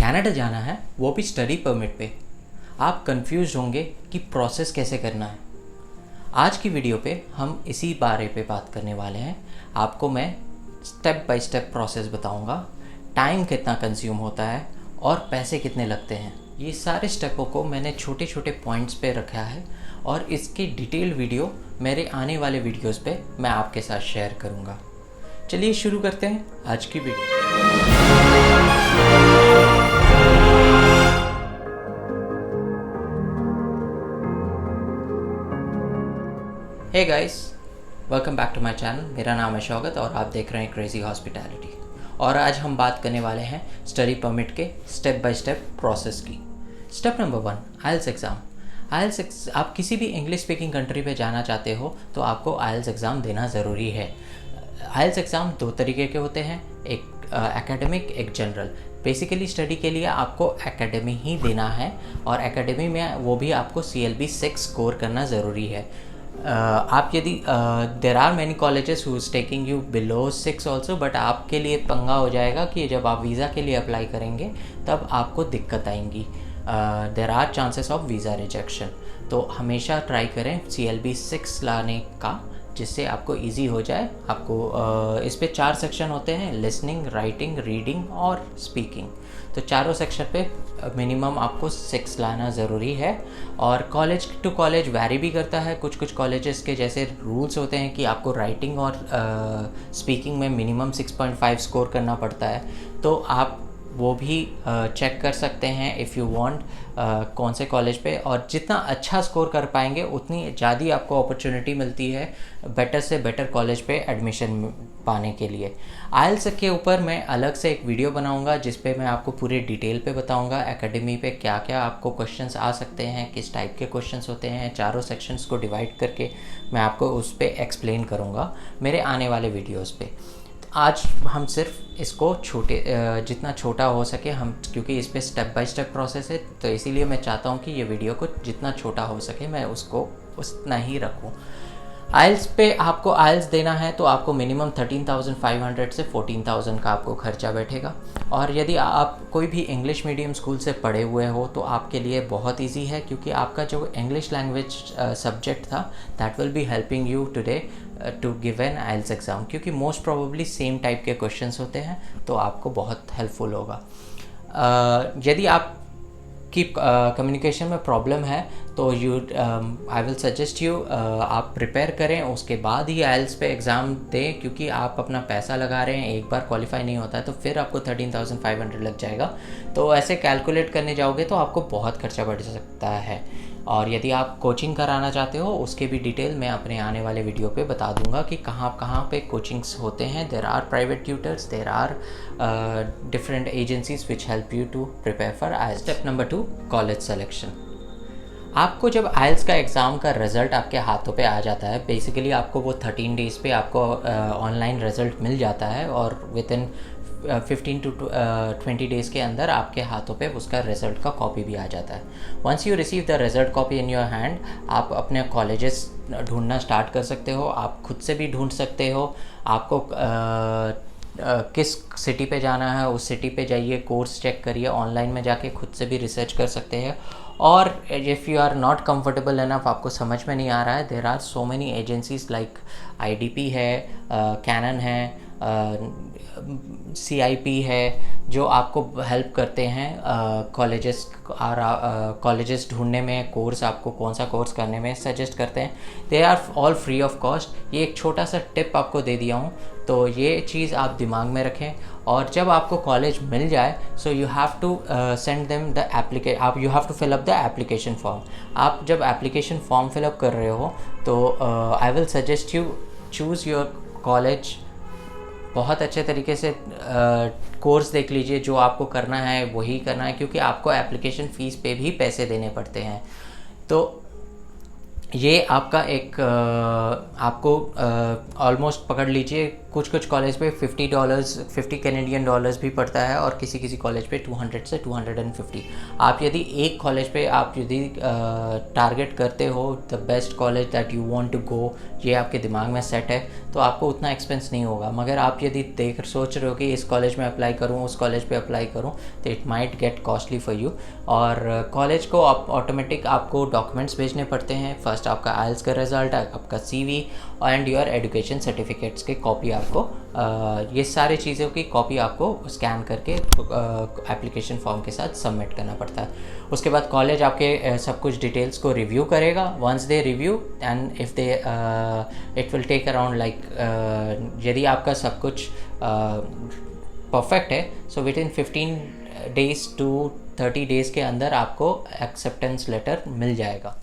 Canada जाना है, वो भी स्टडी परमिट पे। आप कंफ्यूज होंगे कि प्रोसेस कैसे करना है। आज की वीडियो पे हम इसी बारे पे बात करने वाले हैं। आपको मैं स्टेप बाय स्टेप प्रोसेस बताऊंगा, टाइम कितना कंज्यूम होता है और पैसे कितने लगते हैं। ये सारे स्टेपों को मैंने छोटे छोटे पॉइंट्स पे रखा है और इसकी डिटेल वीडियो मेरे आने वाले वीडियोस पे मैं आपके साथ शेयर करूँगा। चलिए शुरू करते हैं आज की video. Hey guys, welcome back to my channel. मेरा नाम है शौकत और आप देख रहे हैं क्रेजी हॉस्पिटैलिटी। और आज हम बात करने वाले हैं स्टडी परमिट के स्टेप बाय स्टेप प्रोसेस की। स्टेप नंबर 1, आइल्स एग्ज़ाम। आइल्स आप किसी भी इंग्लिश स्पीकिंग कंट्री पे जाना चाहते हो तो आपको आइल्स एग्ज़ाम देना ज़रूरी है। आइल्स एग्ज़ाम दो तरीके के होते हैं, एक एकेडमिक, एक जनरल। बेसिकली स्टडी के लिए आपको एकेडमी ही देना है और एकेडमी में वो भी आपको CLB 6 स्कोर करना ज़रूरी है। आप यदि there are many colleges who is taking you below 6 also, but आपके लिए पंगा हो जाएगा कि जब आप वीज़ा के लिए अप्लाई करेंगे तब आपको दिक्कत आएंगी। There are chances of visa rejection. तो हमेशा ट्राई करें CLB 6 लाने का, जिससे आपको इजी हो जाए। आपको इस पे 4 सेक्शन होते हैं, लिसनिंग, राइटिंग, रीडिंग और स्पीकिंग। तो चारों सेक्शन पे मिनिमम आपको 6 लाना ज़रूरी है। और कॉलेज टू कॉलेज वैरी भी करता है। कुछ कॉलेजेस के जैसे रूल्स होते हैं कि आपको राइटिंग और स्पीकिंग में मिनिमम 6.5 स्कोर करना पड़ता है। तो आप वो भी चेक कर सकते हैं इफ़ यू वांट कौन से कॉलेज पे। और जितना अच्छा स्कोर कर पाएंगे उतनी ज़्यादा आपको अपॉर्चुनिटी मिलती है बेटर से बेटर कॉलेज पे एडमिशन पाने के लिए। आइल्स के ऊपर मैं अलग से एक वीडियो बनाऊंगा जिस पे मैं आपको पूरे डिटेल पे बताऊंगा एकेडमी पे क्या क्या आपको क्वेश्चंस आ सकते हैं, किस टाइप के क्वेश्चंस होते हैं। चारों सेक्शंस को डिवाइड करके मैं आपको उस पर एक्सप्लेन करूँगा मेरे आने वाले वीडियोज़ पे। आज हम सिर्फ इसको जितना छोटा हो सके हम, क्योंकि इस पे स्टेप बाय स्टेप प्रोसेस है, तो इसीलिए मैं चाहता हूँ कि ये वीडियो को जितना छोटा हो सके मैं उसको उतना ही रखूँ। आइल्स पे आपको आइल्स देना है तो आपको मिनिमम 13,500 से 14,000 का आपको खर्चा बैठेगा। और यदि आप कोई भी इंग्लिश मीडियम स्कूल से पढ़े हुए हो तो आपके लिए बहुत इजी है, क्योंकि आपका जो इंग्लिश लैंग्वेज सब्जेक्ट था that will be helping you today to give an IELTS exam, क्योंकि मोस्ट प्रोबेबली सेम टाइप के क्वेश्चंस होते हैं, तो आपको बहुत हेल्पफुल होगा। यदि आप की कम्युनिकेशन में प्रॉब्लम है तो आई विल सजेस्ट यू आप प्रिपेयर करें, उसके बाद ही आइल्स पे एग्ज़ाम दें, क्योंकि आप अपना पैसा लगा रहे हैं, एक बार क्वालिफाई नहीं होता है तो फिर आपको 13,500 लग जाएगा। तो ऐसे कैलकुलेट करने जाओगे तो आपको बहुत खर्चा बढ़ सकता है। और यदि आप कोचिंग कराना चाहते हो उसके भी डिटेल मैं अपने आने वाले वीडियो पे बता दूंगा कि कहाँ पे कोचिंग्स होते हैं। There are private tutors, there are different agencies which help you to prepare for IELTS. Step number 2, college selection. आपको जब आइल्स का एग्ज़ाम का रिज़ल्ट आपके हाथों पे आ जाता है, बेसिकली आपको वो 13 डेज़ पे आपको ऑनलाइन रिज़ल्ट मिल जाता है और विद इन 15 to 20 डेज़ के अंदर आपके हाथों पे उसका रिज़ल्ट का कॉपी भी आ जाता है। Once you receive the result copy in your hand, आप अपने कॉलेजेस ढूंढना स्टार्ट कर सकते हो। आप खुद से भी ढूंढ सकते हो। आपको किस सिटी पे जाना है उस सिटी पे जाइए, कोर्स चेक करिए, ऑनलाइन में जाके खुद से भी रिसर्च कर सकते हैं। और if you are not comfortable enough, आपको समझ में नहीं आ रहा है, there are so many agencies like IDP है, कैनन है, CIP है, जो आपको हेल्प करते हैं कॉलेजेस ढूंढने में, कोर्स आपको कौन सा कोर्स करने में सजेस्ट करते हैं। They are all free of cost. ये एक छोटा सा टिप आपको दे दिया हूँ, तो ये चीज़ आप दिमाग में रखें। और जब आपको कॉलेज मिल जाए so you have to send them the you have to fill up the application form. आप जब एप्लीकेशन फॉर्म फिलअप कर रहे हो तो I will suggest you choose your college. बहुत अच्छे तरीके से कोर्स देख लीजिए, जो आपको करना है वही करना है, क्योंकि आपको एप्लीकेशन फ़ीस पे भी पैसे देने पड़ते हैं। तो ये आपका एक आपको ऑलमोस्ट पकड़ लीजिए कुछ कुछ कॉलेज पे $50 50 कैनेडियन डॉलर्स भी पड़ता है, और किसी किसी कॉलेज पे 200 से 250। आप यदि एक कॉलेज पे आप यदि टारगेट करते हो the best college that you want to go, ये आपके दिमाग में सेट है, तो आपको उतना एक्सपेंस नहीं होगा। मगर आप यदि सोच रहे हो कि इस कॉलेज में अप्लाई करूँ, उस कॉलेज पे अप्लाई करूँ, तो it might get costly for you. और कॉलेज को ऑटोमेटिक आपको डॉक्यूमेंट्स भेजने पड़ते हैं। फर्स्ट आपका आइल्स का रिज़ल्ट, आपका CV and your education certificates की कॉपी आपको ये सारी चीज़ों की कॉपी आपको स्कैन करके एप्लीकेशन फॉर्म के साथ सबमिट करना पड़ता है। उसके बाद कॉलेज आपके सब कुछ डिटेल्स को रिव्यू करेगा। Once they review and if they it will take around like यदि आपका सब कुछ परफेक्ट है, so with in 15 days to 30 days के अंदर आपको एक्सेप्टेंस लेटर मिल जाएगा।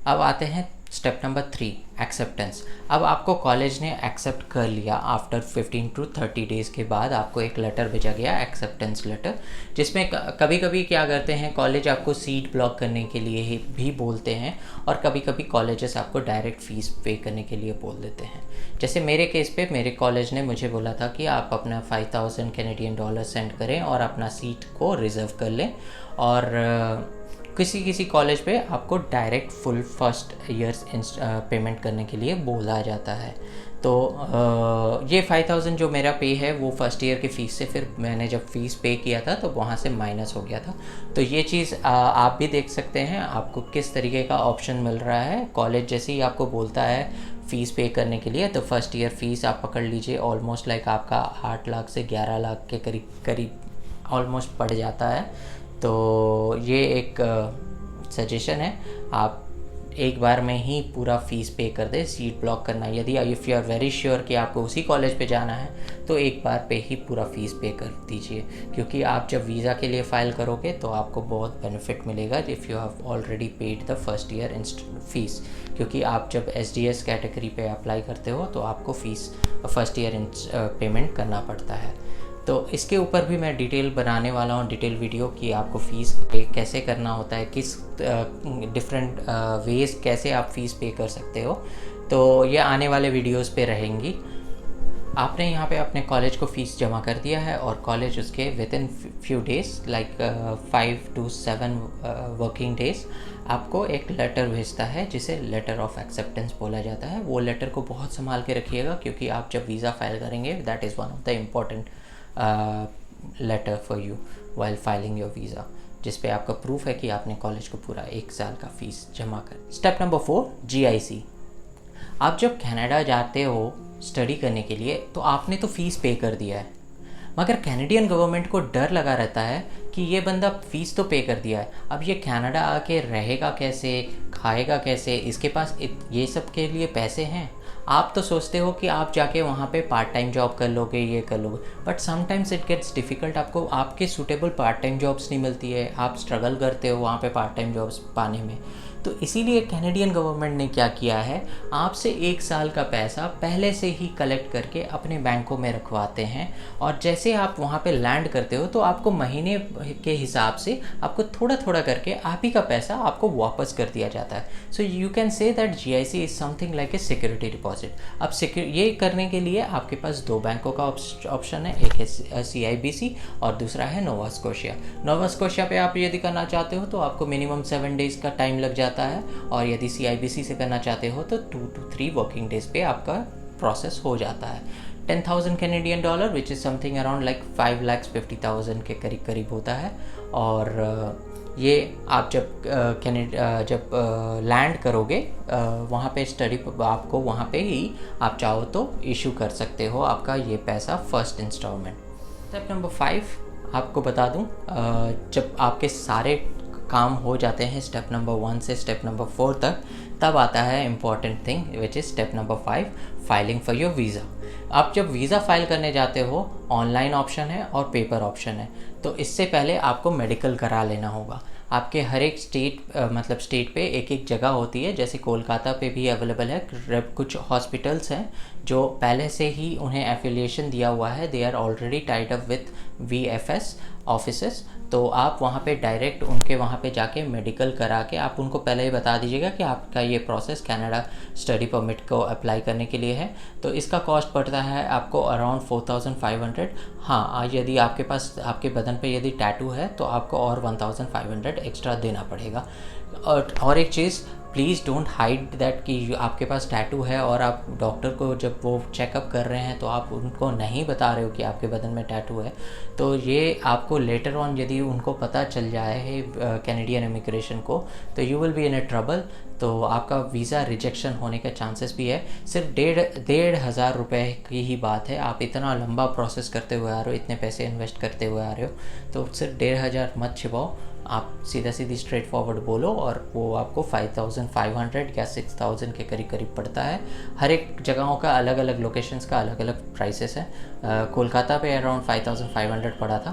अब आते हैं स्टेप नंबर 3, एक्सेप्टेंस। अब आपको कॉलेज ने एक्सेप्ट कर लिया। आफ्टर 15 to 30 days के बाद आपको एक लेटर भेजा गया, एक्सेप्टेंस लेटर, जिसमें कभी कभी क्या करते हैं कॉलेज आपको सीट ब्लॉक करने के लिए भी बोलते हैं, और कभी कभी कॉलेजेस आपको डायरेक्ट फ़ीस पे करने के लिए बोल देते हैं। जैसे मेरे केस पे मेरे कॉलेज ने मुझे बोला था कि आप अपना 5000 कैनेडियन डॉलर सेंड करें और अपना सीट को रिज़र्व कर लें, और किसी किसी कॉलेज पे आपको direct full first years payment करने के लिए बोला जाता है। तो ये 5000 जो मेरा पे है वो फर्स्ट ईयर की फ़ीस से, फिर मैंने जब फ़ीस पे किया था तो वहाँ से माइनस हो गया था। तो ये चीज़ आप भी देख सकते हैं आपको किस तरीके का ऑप्शन मिल रहा है। कॉलेज जैसे ही आपको बोलता है फ़ीस पे करने के लिए, तो फर्स्ट ईयर फ़ीस आप पकड़ लीजिए, ऑलमोस्ट लाइक आपका 8 लाख से 11 लाख के करीब ऑलमोस्ट पड़ जाता है। तो ये एक सजेशन है, आप एक बार में ही पूरा फ़ीस पे कर दे। सीट ब्लॉक करना, यदि if you are very sure कि आपको उसी कॉलेज पे जाना है, तो एक बार पे ही पूरा फ़ीस पे कर दीजिए, क्योंकि आप जब वीज़ा के लिए फ़ाइल करोगे तो आपको बहुत बेनिफिट मिलेगा if you have already paid the first year fees. क्योंकि आप जब SDS कैटेगरी पे अप्लाई करते हो तो आपको फ़ीस फर्स्ट ईयर पेमेंट करना पड़ता है। तो इसके ऊपर भी मैं डिटेल बनाने वाला हूँ, डिटेल वीडियो, कि आपको फ़ीस पे कैसे करना होता है, किस डिफरेंट वेज़ कैसे आप फ़ीस पे कर सकते हो। तो ये आने वाले वीडियोस पे रहेंगी। आपने यहाँ पे अपने कॉलेज को फ़ीस जमा कर दिया है, और कॉलेज उसके with in few days like 5 to 7 working days आपको एक लेटर भेजता है, जिसे लेटर ऑफ एक्सेप्टेंस बोला जाता है। वो लेटर को बहुत संभाल के रखिएगा, क्योंकि आप जब वीज़ा फाइल करेंगे that is one of the important letter for you while filing your visa, जिस पे आपका प्रूफ है कि आपने कॉलेज को पूरा 1 साल का फ़ीस जमा कर। Step number 4, GIC। आप जब कनाडा जाते हो स्टडी करने के लिए, तो आपने तो फ़ीस पे कर दिया है, मगर कैनेडियन गवर्नमेंट को डर लगा रहता है कि ये बंदा फ़ीस तो पे कर दिया है, अब ये कनाडा आके रहेगा कैसे, खाएगा कैसे, इसके पास ये सब के लिए पैसे हैं। आप तो सोचते हो कि आप जाके वहाँ पे पार्ट टाइम जॉब कर लोगे, ये कर लोगे, but sometimes it gets difficult. आपको आपके सूटेबल पार्ट टाइम जॉब्स नहीं मिलती है, आप स्ट्रगल करते हो वहाँ पे पार्ट टाइम जॉब्स पाने में। तो इसीलिए कैनेडियन गवर्नमेंट ने क्या किया है, आपसे 1 साल का पैसा पहले से ही कलेक्ट करके अपने बैंकों में रखवाते हैं, और जैसे आप वहाँ पे लैंड करते हो तो आपको महीने के हिसाब से आपको थोड़ा थोड़ा करके आप ही का पैसा आपको वापस कर दिया जाता है। So you can say that GIC is something like a security deposit. अब ये करने के लिए आपके पास 2 बैंकों का ऑप्शन है, एक है CIBC और दूसरा है नोवा स्कोशिया। नोवा स्कोशिया पे आप यदि करना चाहते हो तो आपको मिनिमम 7 डेज़ का टाइम लग जाता है, और यदि CIBC से करना चाहते हो तो 2 to 3 वर्किंग डेज़ पे आपका प्रोसेस हो जाता है। 10,000 Canadian dollar which is something around like 5,50,000 के करीब होता है। और ये आप जब लैंड करोगे वहाँ पे स्टडी आपको वहाँ पे ही आप चाहो तो इशू कर सकते हो आपका ये पैसा फर्स्ट इंस्टॉलमेंट। स्टेप नंबर 5 आपको बता दूँ, जब आपके सारे काम हो जाते हैं स्टेप नंबर 1 से स्टेप नंबर 4 तक, तब आता है important thing which is step number 5, filing for your visa. आप जब वीज़ा फाइल करने जाते हो, ऑनलाइन ऑप्शन है और पेपर ऑप्शन है। तो इससे पहले आपको मेडिकल करा लेना होगा। आपके हर एक स्टेट पे एक एक जगह होती है, जैसे कोलकाता पे भी अवेलेबल है। कुछ हॉस्पिटल्स हैं जो पहले से ही उन्हें एफिलिएशन दिया हुआ है, they are already tied up with VFS, offices, तो आप वहाँ पे डायरेक्ट उनके वहाँ पे जाके मेडिकल करा के आप उनको पहले ही बता दीजिएगा कि आपका ये प्रोसेस कनाडा स्टडी परमिट को अप्लाई करने के लिए है। तो इसका कॉस्ट पड़ता है आपको अराउंड 4500। हाँ, यदि आपके पास आपके बदन पे यदि टैटू है तो आपको और 1500 एक्स्ट्रा देना पड़ेगा। और एक चीज़, प्लीज़ डोंट हाइड दैट कि आपके पास टैटू है और आप डॉक्टर को जब वो चेकअप कर रहे हैं तो आप उनको नहीं बता रहे हो कि आपके बदन में टैटू है। तो ये आपको लेटर ऑन यदि उनको पता चल जाए है कैनेडियन इमिग्रेशन को, तो you will be in A trouble. तो आपका वीज़ा रिजेक्शन होने के चांसेस भी है। सिर्फ 1,500 रुपये की ही बात है। आप इतना लंबा प्रोसेस करते हुए आ रहे हो, इतने पैसे इन्वेस्ट करते हुए आ रहे हो, तो सिर्फ 1,500 मत छिपाओ। आप सीधा सीधी स्ट्रेट फॉरवर्ड बोलो और वो आपको 5,500 या 6,000 के करीब करीब पड़ता है। हर एक जगहों का अलग अलग लोकेशंस का अलग अलग प्राइसेस है। कोलकाता पे अराउंड 5,500 पड़ा था,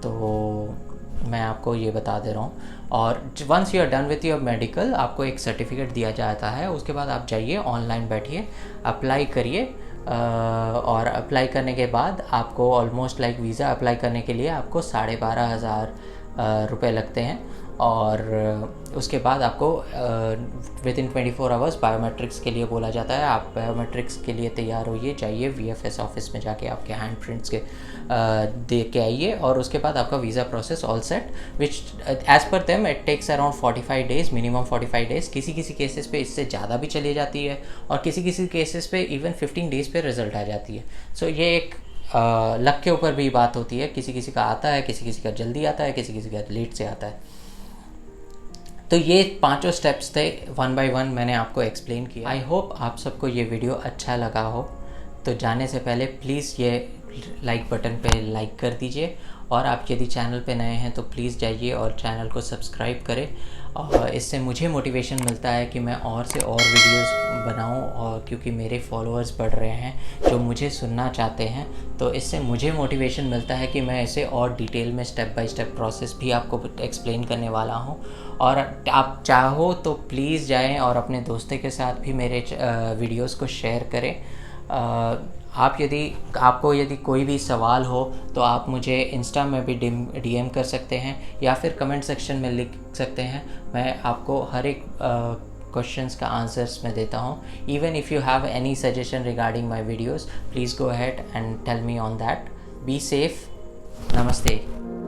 तो मैं आपको ये बता दे रहा हूँ। और once you are done with your medical, आपको एक सर्टिफिकेट दिया जाता है। उसके बाद आप जाइए, ऑनलाइन बैठिए, अप्लाई करिए। और अप्लाई करने के बाद आपको ऑलमोस्ट लाइक वीज़ा अप्लाई करने के लिए आपको 12,500 रुपये लगते हैं। और उसके बाद आपको विद इन 24 आवर्स बायोमेट्रिक्स के लिए बोला जाता है। आप बायोमेट्रिक्स के लिए तैयार होइए, जाइए VFS ऑफिस में जाके आपके हैंड प्रिंट्स के दे के आइए, और उसके बाद आपका visa process all set, which as per them it takes around 45 days, minimum 45 days. किसी किसी केसेस पे इससे ज़्यादा भी चली जाती है और किसी किसी केसेस पे इवन 15 डेज़ पे रिज़ल्ट आ जाती है। सो ये एक लक के ऊपर भी बात होती है। किसी किसी का आता है, किसी किसी का जल्दी आता है, किसी किसी का लेट से आता है। तो ये 5 स्टेप्स थे, 1 बाय 1 मैंने आपको एक्सप्लेन किया। आई होप आप सबको ये वीडियो अच्छा लगा हो। तो जाने से पहले प्लीज़ ये लाइक बटन पे लाइक कर दीजिए, और आप यदि चैनल पे नए हैं तो प्लीज़ जाइए और चैनल को सब्सक्राइब करें। और इससे मुझे मोटिवेशन मिलता है कि मैं और से और वीडियोस बनाऊं, और क्योंकि मेरे फॉलोअर्स बढ़ रहे हैं जो मुझे सुनना चाहते हैं, तो इससे मुझे मोटिवेशन मिलता है कि मैं इसे और डिटेल में स्टेप बाय स्टेप प्रोसेस भी आपको एक्सप्लेन करने वाला हूं। और आप चाहो तो प्लीज़ जाएं और अपने दोस्तों के साथ भी मेरे वीडियोस को शेयर करें। आपको यदि कोई भी सवाल हो तो आप मुझे इंस्टा में भी DM कर सकते हैं, या फिर कमेंट सेक्शन में लिख सकते हैं। मैं आपको हर एक क्वेश्चंस का आंसर्स मैं देता हूँ। Even if you have any suggestion regarding my videos, please go ahead and tell me on that. Be safe. नमस्ते।